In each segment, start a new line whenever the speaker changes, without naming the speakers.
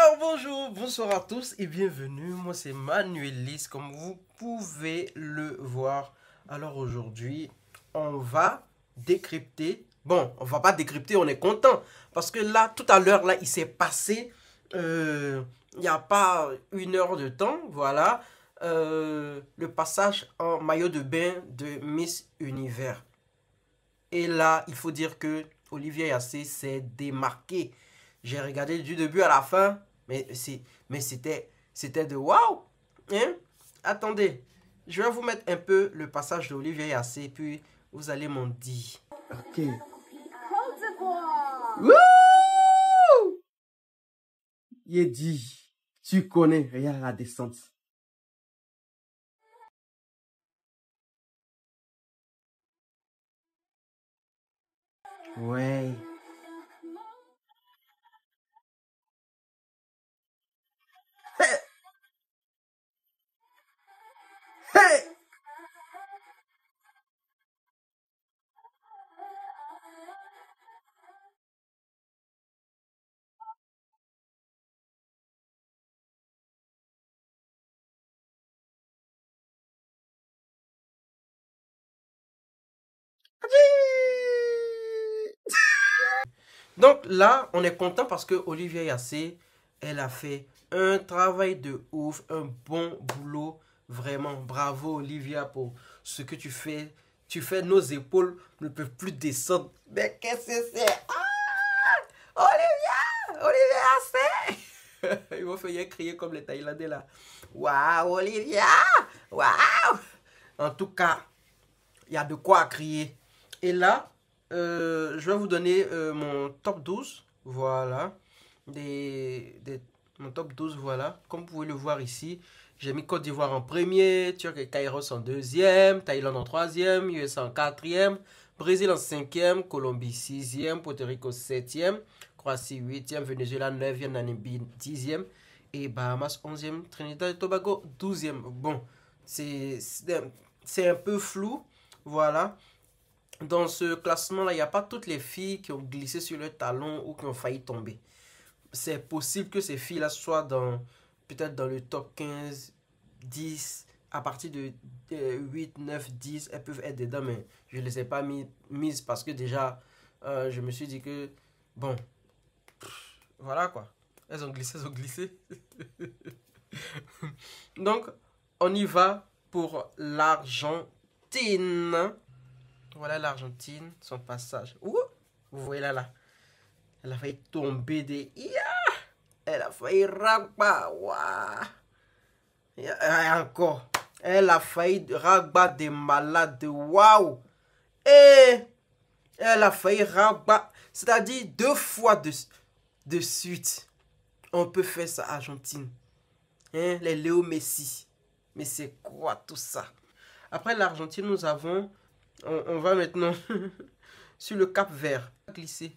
Alors bonjour, bonsoir à tous et bienvenue. Moi c'est Manuelis, comme vous pouvez le voir. Alors aujourd'hui, on va décrypter. Bon, on va pas décrypter, on est content. Parce que là, tout à l'heure, là, il s'est passé, il n'y a pas une heure de temps, voilà, le passage en maillot de bain de Miss Univers. Et là, il faut dire que Olivier Assé s'est démarqué. J'ai regardé du début à la fin, mais c'était de waouh! Hein? Attendez, je vais vous mettre un peu le passage d'Olivier Assé, puis vous allez m'en dire. Ok. Wouh! Il est dit, tu connais, regarde la descente. Ouais. Hey! Hey! Donc là, on est content parce que Olivia Yassé, elle a fait un travail de ouf, un bon boulot. Vraiment, bravo Olivia pour ce que tu fais. Tu fais, nos épaules ne peuvent plus descendre. Mais qu'est-ce que c'est? Ah! Olivia! Olivia Yassé! Ils vont faire crier comme les Thaïlandais là. Waouh, Olivia! Waouh! En tout cas, il y a de quoi crier. Et là, je vais vous donner mon top 12. Voilà. Mon top 12, voilà. Comme vous pouvez le voir ici, j'ai mis Côte d'Ivoire en premier, Turc et Kairos en deuxième, Thaïlande en troisième, USA en quatrième, Brésil en cinquième, Colombie sixième, Porto Rico septième, Croatie huitième, Venezuela neuvième, Namibie dixième et Bahamas onzième, Trinidad et Tobago douzième. Bon, c'est un peu flou. Voilà. Dans ce classement-là, il n'y a pas toutes les filles qui ont glissé sur le talon ou qui ont failli tomber. C'est possible que ces filles-là soient peut-être dans le top 15, 10, à partir de 8, 9, 10, elles peuvent être dedans, mais je ne les ai pas mises parce que déjà, je me suis dit que, bon, voilà quoi. Elles ont glissé, elles ont glissé. Donc, on y va pour l'Argentine. Voilà l'Argentine, son passage. Ouh, vous voyez là. Elle a failli tomber des... Elle a failli ragba. Waouh. Et encore. Elle a failli ragba des malades. Waouh. Et elle a failli ragba. C'est-à-dire 2 fois de suite. On peut faire ça, Argentine. Hein? Les Léo Messi. Mais c'est quoi tout ça? Après l'Argentine, nous avons... On va maintenant sur le Cap Vert. Glisser.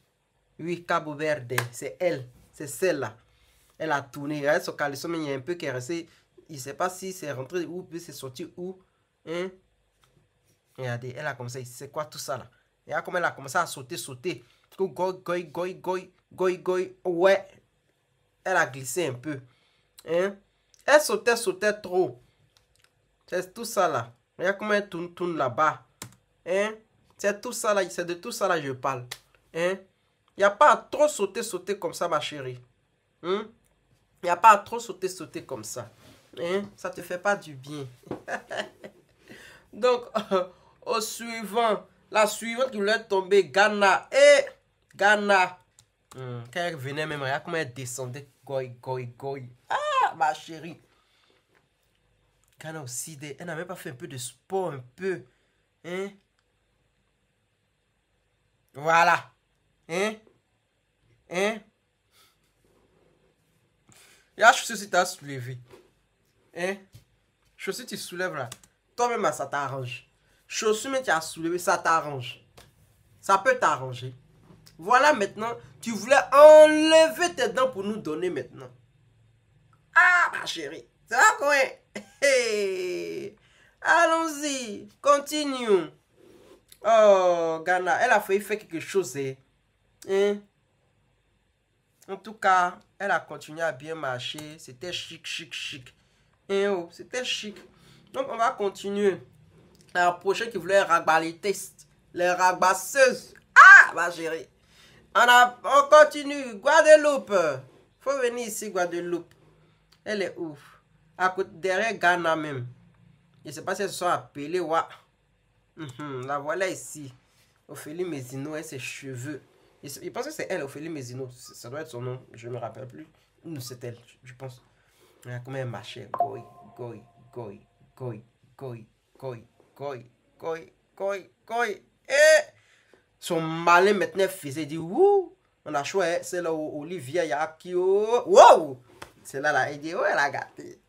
Oui, Cabo Verde. C'est elle. C'est celle-là. Elle a tourné. Regardez son caleçon, mais il y a un peu qui est resté. Il ne sait pas si c'est rentré où, puis c'est sorti où. Hein? Regardez, elle a commencé. C'est quoi tout ça là? Regarde comment elle a commencé à sauter, sauter. Goi, goi, goi, goi, goi, goi. Ouais. Elle a glissé un peu. Hein? Elle sautait, sautait trop. C'est tout ça là. Regarde comment elle tourne, tourne là-bas. Hein? C'est tout ça là. C'est de tout ça là que je parle. Hein? Il n'y a pas à trop sauter, sauter comme ça, ma chérie. Hein? Il n'y a pas à trop sauter, sauter comme ça. Hein? Ça ne te fait pas du bien. Donc, au suivant, la suivante qui voulait tomber, Ghana. Et Ghana. Quand elle venait même, regarde comment elle descendait. Goi, goi, goi. Ah, ma chérie. Ghana aussi, elle n'a même pas fait un peu de sport, un peu. Hein? Voilà. Hein? Hein? Et là, je suis si tu as soulevé. Hein? Chaussure, tu soulèves là. Toi-même, ça t'arrange. Chaussure, mais tu as soulevé, ça t'arrange. Ça peut t'arranger. Voilà maintenant, tu voulais enlever tes dents pour nous donner maintenant. Ah, ma chérie. Ça va quoi? Hey. Allons-y, continuons. Oh, Ghana, elle a failli faire quelque chose. Hein? En tout cas, elle a continué à bien marcher. C'était chic, chic, chic. Et oh, c'était chic. Donc, on va continuer. La prochaine qui voulait rabat les tests. Les rabasseuses. Ah, ma chérie. On continue. Guadeloupe. Faut venir ici, Guadeloupe. Elle est ouf. À côté, derrière Ghana même. Je ne sais pas si elles se sont appelées. Ouais. La voilà ici. Ophélie Mézino et ses cheveux. Je pense que c'est elle, Ophélie Mézino. Ça doit être son nom. Je ne me rappelle plus. Non, c'est elle, je pense. Regarde comment elle marchait. Goi, goi, goi, goi, goi, goi, goi, goi, goi, goi. Et son malin maintenant faisait dit wouh. On a choisi, c'est là où Olivia Yakio. Wow! C'est là, là, il dit, ouais, elle a gâté.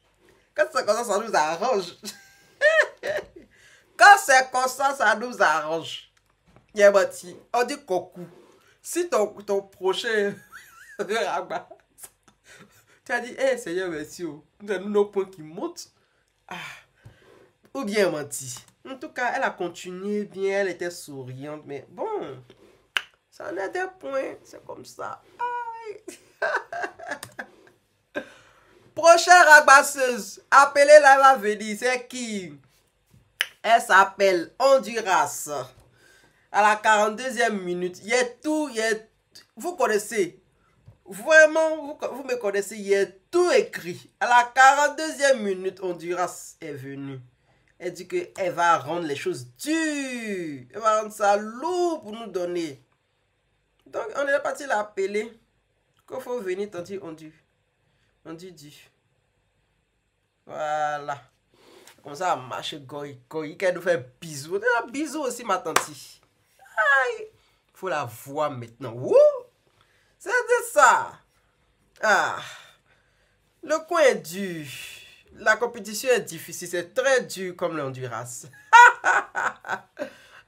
Quand c'est comme ça nous arrange. Quand c'est comme ça nous arrange. Yeah, bâti. On dit coucou. Si ton prochain rabat, tu as dit, hé, Seigneur, merci, nous avons nos points qui montent. Ah. Ou bien menti. En tout cas, elle a continué bien, elle était souriante, mais bon, ça en est des points, c'est comme ça. Aïe. Prochaine rabasseuse, appelez-la, va venir, c'est qui? Elle s'appelle Honduras. À la 42e minute, il y a tout, vous connaissez, vraiment, vous me connaissez, il y a tout écrit. À la 42e minute, Honduras est venue. Elle dit qu'elle va rendre les choses dures. Elle va rendre ça lourd pour nous donner. Donc, on est parti l'appeler. Qu'il faut venir, tandis on dit. Voilà. Comme ça, elle marche, goy, qu'elle nous fait bisous. Bisous aussi, ma tante. Aïe. Faut la voir maintenant. Wouh! C'était ça. Ah. Le coin est dur. La compétition est difficile. C'est très dur comme l'Honduras.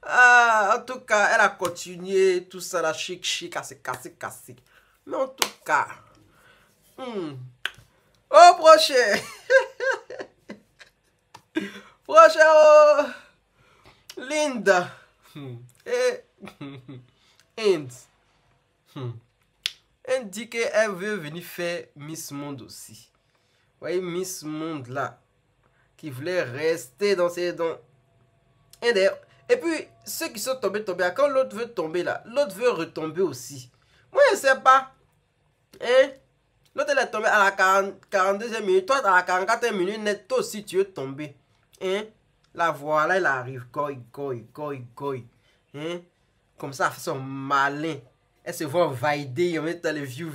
En tout cas, elle a continué tout ça, la chic, cassé. Mais en tout cas, au prochain. Linda. Et Inde. Elle dit qu'elle veut venir faire Miss Monde aussi. Vous voyez, Miss Monde là, qui voulait rester dans ses dents. Et puis, ceux qui sont tombés, quand l'autre veut tomber là, l'autre veut retomber aussi. Moi, je ne sais pas. Hein? L'autre, elle est tombée à la 42e minute. Toi, à la 44e minute, toi aussi, tu veux tomber. Hein? La voilà, elle arrive. Goi. Hein? Comme ça, elle fait son malin. Elle se voit valider en même temps les views.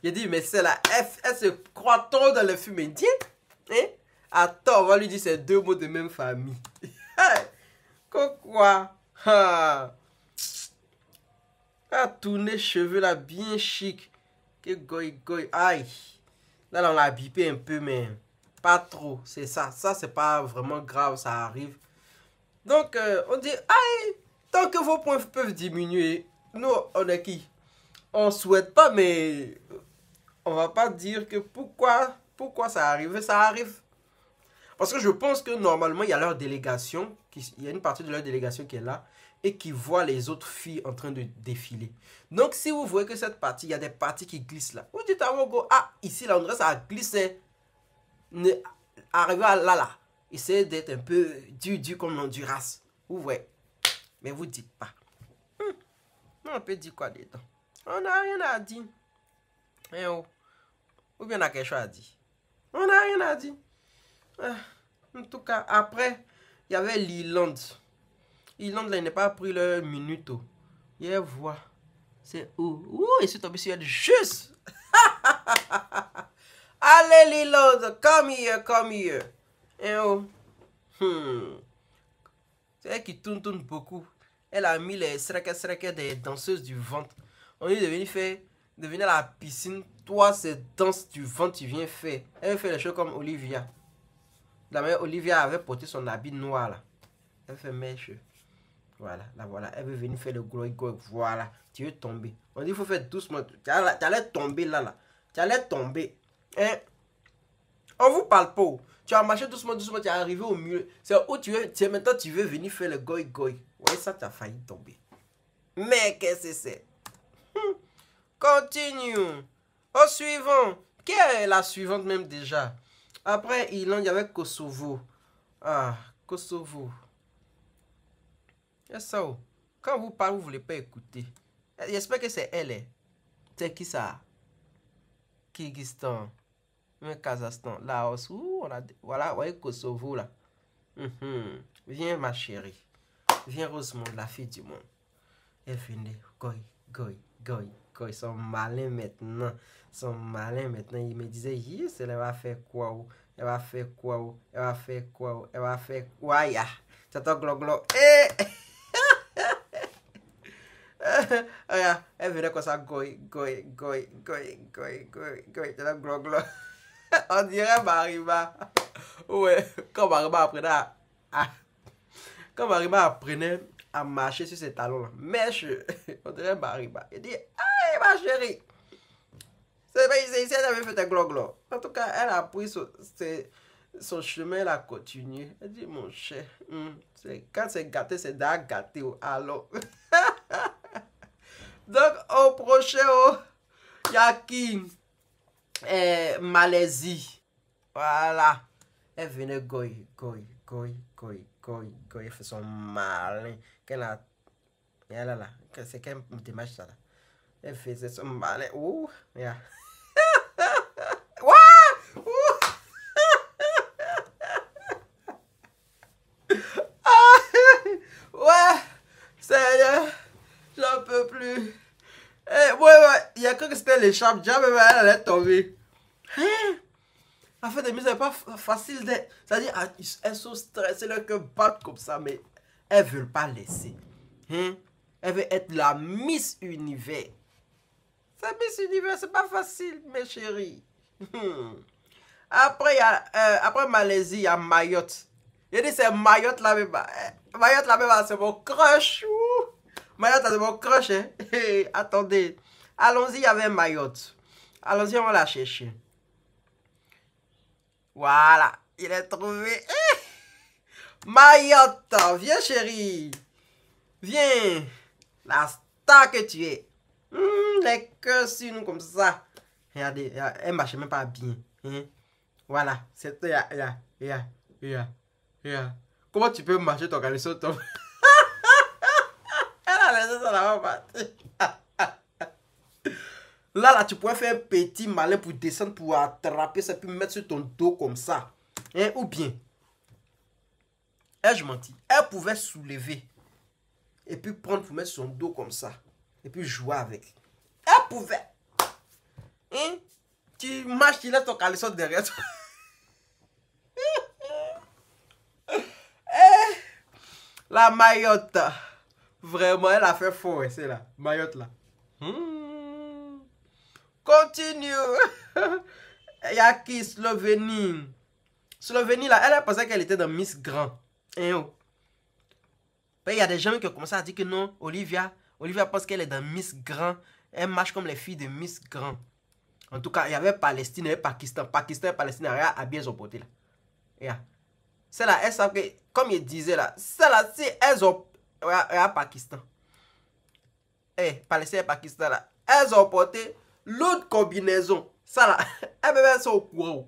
Il dit, mais c'est là, elle se croit trop dans le film indien. Hein? Attends, on va lui dire ces deux mots de même famille. Quoi? Ah, tourner cheveux là, bien chic. Que goi. Aïe. Là, on l'a bipé un peu, mais pas trop. C'est ça. Ça, c'est pas vraiment grave, ça arrive. Donc, on dit, aïe, tant que vos points peuvent diminuer, nous, on est qui? On souhaite pas, mais on va pas dire que pourquoi ça arrive. Ça arrive. Parce que je pense que normalement, il y a leur délégation, il y a une partie de leur délégation qui est là et qui voit les autres filles en train de défiler. Donc, si vous voyez que cette partie, il y a des parties qui glissent là, vous dites à vos gars, ah, ici, là, on dirait que ça a glissé. Arrivé à là. Essayez d'être un peu dur comme l'Honduras. Vous voyez. Mais vous dites pas. On peut dire quoi dedans? On n'a rien à dire. Eh oh. Ou bien on a quelque chose à dire? On n'a rien à dire. En tout cas, après, il y avait l'Irlande. L'Irlande, là, il n'a pas pris leur minute. Il voit. C'est où? Ouh, il s'est tombé sur elle juste. Allez, l'Irlande, come here. Et oh. C'est elle qui tourne beaucoup. Elle a mis les sreke des danseuses du ventre. On lui est de venir à la piscine. Toi, c'est danse du ventre, tu viens faire. Elle fait les choses comme Olivia. La mère Olivia avait porté son habit noir là. Elle fait mes cheveux. Voilà, là voilà. Elle veut venir faire le gros. Voilà. Tu veux tomber. On dit il faut faire doucement. Tu allais tomber là. Tu allais tomber. Hein? On vous parle pas. Tu as marché doucement, tu es arrivé au milieu. C'est où tu veux. Maintenant tu veux venir faire le goi. Ouais, ça tu as failli tomber. Mais qu'est-ce que c'est? Continue. Au suivant. Qui est la suivante même déjà? Après Irlande, il y avait Kosovo. Ah, Kosovo. C'est ça. Quand vous parlez, vous ne voulez pas écouter. J'espère que c'est elle. C'est qui ça? Kyrgyzstan. Kazakhstan. Laos. Ouh, voilà, vous voyez Kosovo là. Viens ma chérie. Viens Rosemont, la fille du monde. Elle venait. Goy, goy, goy, goy. Ils sont malins maintenant. Ils sont malins maintenant. Il me disait, yes, elle va faire quoi? Elle va faire quoi? Elle va faire quoi? Elle va faire quoi? Ya. C'est un glo-glo. Eh! Regarde, elle venait comme ça. Goy, goy, goy, goy, goy, goy, goy. C'est un glo-glo. On dirait Mariba. Ouais, quand Mariba apprenait à marcher sur ses talons là. Mais on dirait Mariba. Il dit, hey ma chérie. C'est pas ici, elle avait fait un glo-glo. En tout cas, elle a pris son chemin, elle a continué. Elle dit, mon cher, quand c'est gâté, c'est d'ailleurs gâté. Alors. Donc, au prochain, il y a qui? Malaisie. Voilà. Elle venait goy, goy, goy, goy, goy, goy. Elle fait son malin. Elle a là. C'est quel démarche ça là? Elle faisait son malin. Ouh. Yeah. Ouais. Seigneur. J'en peux plus. Ouais, il y a cru que c'était l'écharpe. Déjà, même elle allait tomber. En fait, des mises, c'est pas facile de. C'est-à-dire, elles sont stressées, leur cœur bat comme ça, mais elles veulent pas laisser. Elles veulent être la Miss Univers. C'est Miss Univers, c'est pas facile, mes chéris. Après, après Malaisie, il y a Mayotte. Il dit, c'est Mayotte là-même. Mayotte là-même, c'est mon crush. Mayotte, c'est mon crush. Hein? Attendez. Allons-y, il y avait Mayotte. Allons-y, on va la chercher. Voilà, il est trouvé. Mayotte, viens chérie. Viens. La star que tu es. Les cœurs sur nous comme ça. Regardez, elle marche même pas bien. Voilà, c'est... Comment tu peux marcher ton caleçon tombe? Elle a laissé ça là-bas. Là, tu pourrais faire un petit malin pour descendre, pour attraper ça, puis mettre sur ton dos comme ça. Ou bien, je mentis, elle pouvait soulever. Et puis prendre pour mettre son dos comme ça. Et puis jouer avec. Elle pouvait. Tu marches, tu laisses ton caleçon derrière toi. La Mayotte. Vraiment, elle a fait fort, c'est là. Mayotte là. Continue. Il y a qui? Slovénie. Slovénie là, elle a pensé qu'elle était dans Miss Grand. Il y a des gens qui ont commencé à dire que non, Olivia pense qu'elle est dans Miss Grand. Elle marche comme les filles de Miss Grand. En tout cas, il y avait Palestine et Pakistan. Pakistan et Palestine, regarde, à bien son côté là. Yeah. C'est là, elles savent que, comme il disait là, c'est là, si elles ont. Regarde, Pakistan. Palestine et Pakistan là. Elles ont porté l'autre combinaison. Ça là, elles sont au courant.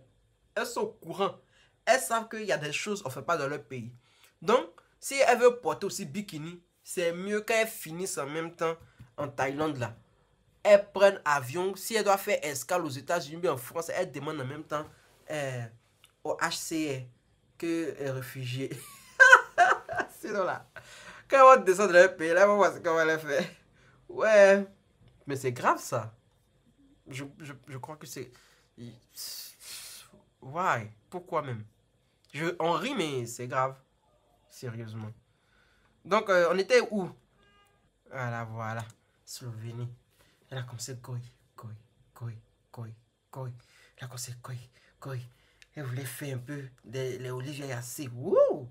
Elles sont au courant. Elles savent qu'il y a des choses qu'on ne fait pas dans leur pays. Donc, si elles veulent porter aussi bikini, c'est mieux qu'elles finissent en même temps en Thaïlande là. Elles prennent avion. Si elles doivent faire escale aux États-Unis ou en France, elles demandent en même temps au HCR que réfugiés. Sinon là, quand on descend dans leur pays, là, on va voir comment elle fait. Ouais, mais c'est grave ça. Je crois que c'est... Why? Pourquoi même? On rit, mais c'est grave. Sérieusement. Donc, on était où? Voilà. Slovénie. Elle a commencé goy. Elle a commencé goy. Elle voulait faire un peu les Olivier assez. Wouh!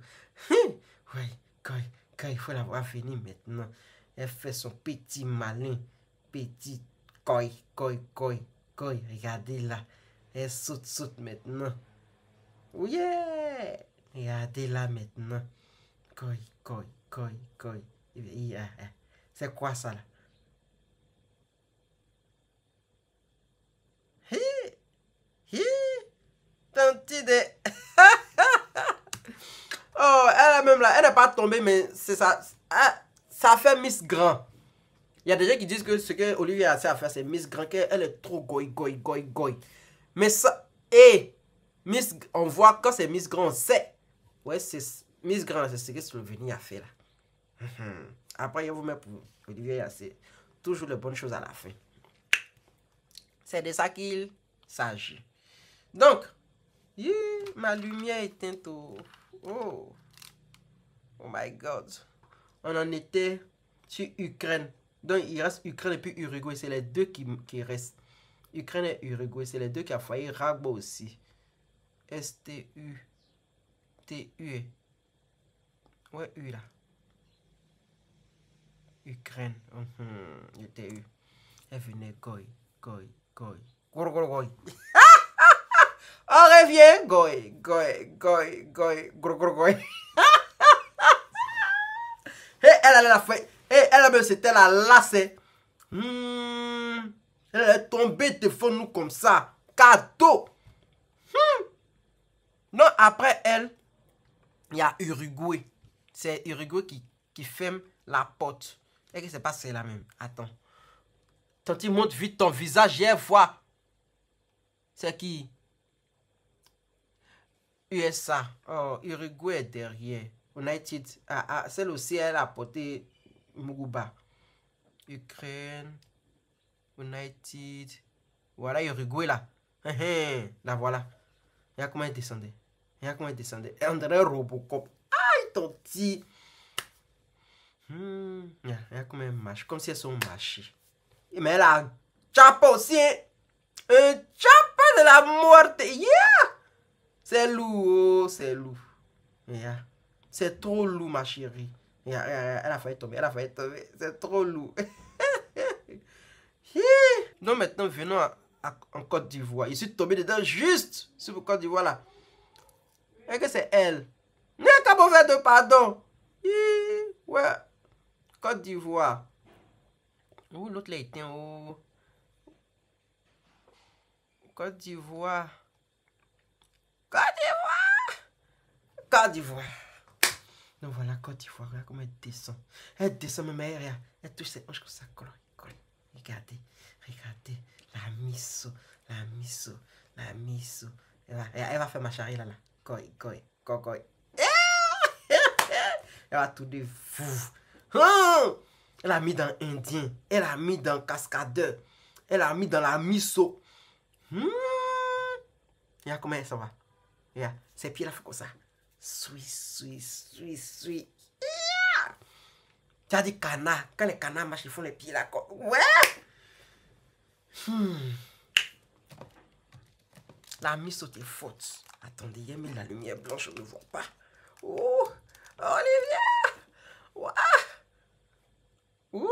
Ouais, goy. Il faut l'avoir fini maintenant. Elle fait son petit malin. Petit goy. Regardez là. Elle saute maintenant. Oh yeah! Regardez là maintenant. Goy. C'est quoi ça là? petite idée. Oh, elle est même là. Elle n'est pas tombée, mais c'est ça. Ça fait Miss Grand. Il y a des gens qui disent que ce que Olivia a à faire, c'est Miss Grand, qu'elle est trop goy. Mais ça, Miss, on voit quand c'est Miss Grand, on sait. Ouais, c'est Miss Grand, c'est ce que Slovénie a fait là. Après, il vous met pour Olivia, c'est toujours les bonnes choses à la fin. C'est de ça qu'il s'agit. Donc, ma lumière est éteinte. Oh my God. On en était sur Ukraine. Donc, il reste Ukraine et puis Uruguay. C'est les deux qui restent. Ukraine et Uruguay. C'est les deux qui ont failli. Ragbo aussi. S-T-U. T-U. Ouais, U là. Ukraine. Il était U. Elle venait goy. On revient. Goy. Et elle a fait. Et elle même c'était la lacée. Elle est tombée devant nous comme ça. Cadeau. Non, après elle, il y a Uruguay. C'est Uruguay qui ferme la porte. Et que c'est pas celle-là même. Attends. Quand tu montes vite ton visage, je vois. C'est qui? USA. Oh, Uruguay est derrière. United. Celle aussi, elle a porté Muguba. Ukraine. United. Voilà Uruguay là. Là voilà. Regarde comment elle descendait. Et on dirait Robocop. Aïe, ton petit. Regarde comment elle marche. Comme si elles sont marchées. Mais elle a un chapa aussi. Un chapa de la mort. Yeah! C'est lourd. C'est lourd. Yeah. C'est trop lourd, ma chérie. Yeah, elle a failli tomber. C'est trop lourd. Donc maintenant, venons en Côte d'Ivoire. Je suis tombé dedans juste sur Côte d'Ivoire là. Et que c'est elle. N'est qu'à pas faire de pardon. Ouais. Côte d'Ivoire. Où l'autre là était où? Côte d'Ivoire. Côte d'Ivoire. Donc voilà, Côte d'Ivoire. Regarde comment elle descend. Elle descend même elle touche ses hanches comme ça. Regardez. La miso. Elle va faire ma charrie là. Koi. Elle va tout de fou. Elle a mis dans Indien. Elle a mis dans Cascadeur. Elle a mis dans la miso. Regarde comment elle s'en va. Regarde, ses pieds là font comme ça. Suis. Tu as dit canard. Quand les canards marchent, ils font les pieds là. Ouais. La miso t'es faute. Attendez, il y a mis la lumière blanche, on ne voit pas. Oh, Olivia. Ouh,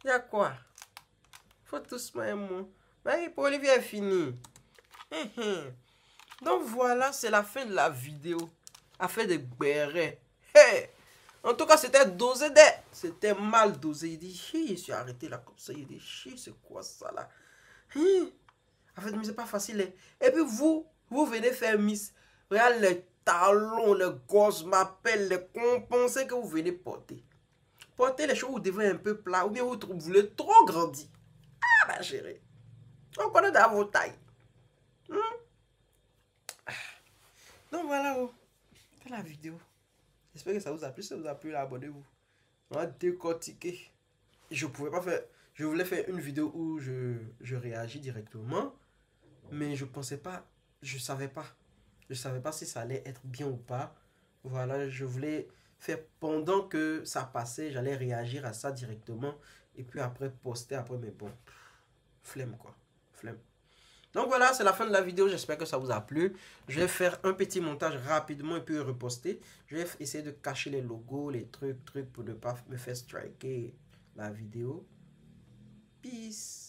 il y a quoi? Faut tous moi. Mais pour Olivia est fini. Donc voilà, c'est la fin de la vidéo. Affaire de béret. En tout cas, c'était dosé. C'était mal dosé. Il dit, je suis arrêté là comme ça. Il dit, c'est quoi ça là? En fait, mais c'est pas facile. Et puis vous venez faire Miss. Regarde les talons, les gosses m'appellent, les compensés que vous venez porter. Portez les choses, vous devez un peu plat. Ou bien vous voulez trop grandir. Ah, ma chérie. On connaît dans vos tailles. Donc voilà, c'est la vidéo. J'espère que ça vous a plu. Si ça vous a plu, abonnez-vous. On va décortiquer. Je voulais faire une vidéo où je réagis directement. Mais je savais pas si ça allait être bien ou pas. Voilà, je voulais faire pendant que ça passait, j'allais réagir à ça directement. Et puis après poster, mais bon, flemme. Donc voilà, c'est la fin de la vidéo. J'espère que ça vous a plu. Je vais faire un petit montage rapidement et puis reposter. Je vais essayer de cacher les logos, les trucs pour ne pas me faire striker la vidéo. Peace.